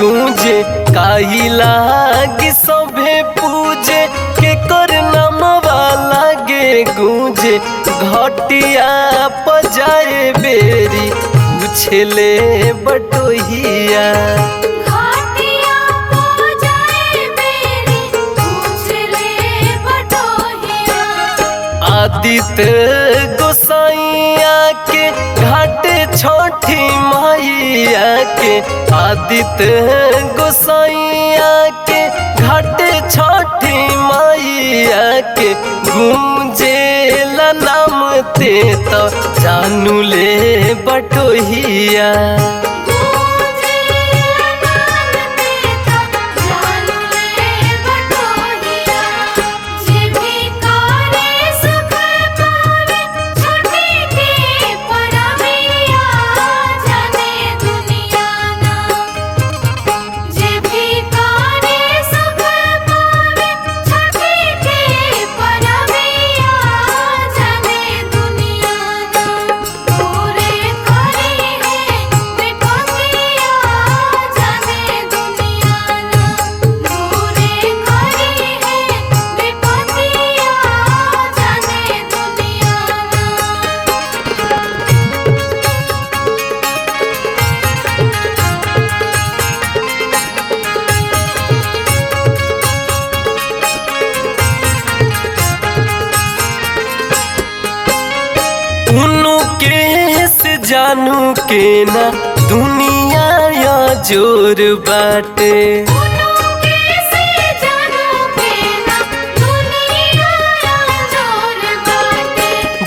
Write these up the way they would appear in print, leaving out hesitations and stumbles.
गूंजे काही लागे सभे पूजे के कर नमवा लागे गूंजे घटिया पजाए बेरी पूछले बटोहिया आदित्य गोसाइया के घाटे छठी मैया के आदित्य गोसाइया के घाटे छठी मैया के गूंजेला नाम ते तो जानू ले बटोहिया जानू के ना दुनिया या जोर बाटे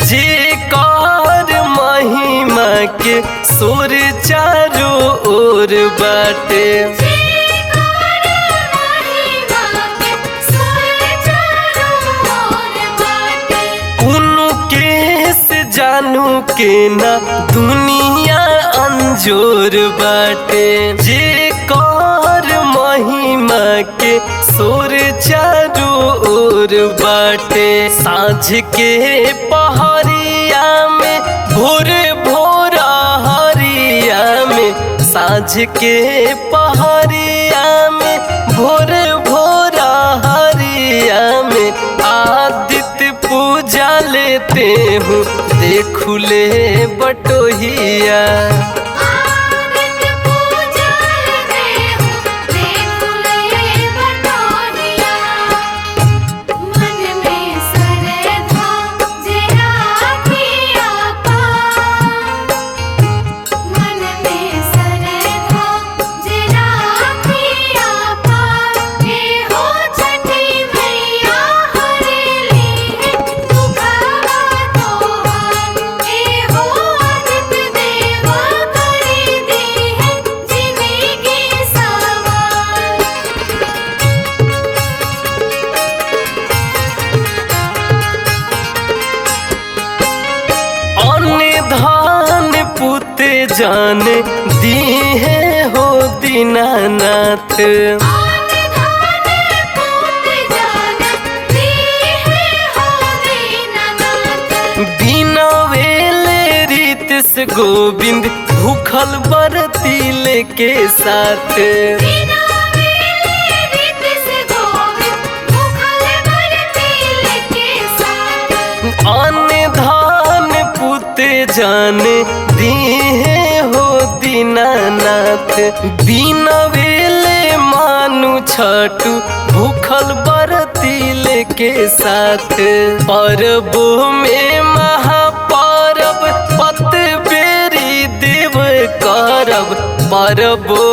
जे कर महिमा के सोर चारों ओर बाटे जानू के ना दुनिया अंजोर बाटे जे कर महिमा के सोर चारों ओर बाटे साँझ के पहरिया में भोर भोर हरिया में साँझ के पहरिया में भोर भोर हरिया में आदित्य पूजा लेते हूँ देखुले बटोहिया पुते जाने दी है हो दीनानाथ बिना वेले रीत से गोविंद भूखल बरती लेके साथ अन्य धान पुते जाने दी है हो दीनानाथ बिना वेले मानु छठू भूखल बरती लेके साथ परबो में महापर्व पत बेरी देव करब परबो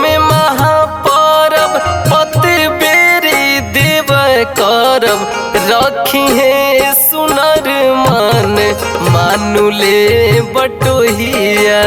में महापर्व पत बेरी देव करब रखी है सुनर मान मानुले बटोहिया।